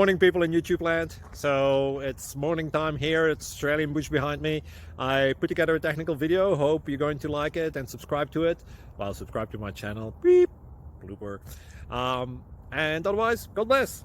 Morning, people in YouTube land. So it's morning time here. It's Australian bush behind me. I put together a technical video. Hope you're going to like it and subscribe to it. Well, subscribe to my channel. Beep. Blooper. And otherwise, God bless.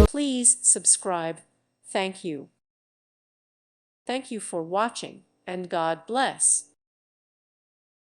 Please subscribe. Thank you. Thank you for watching, and God bless.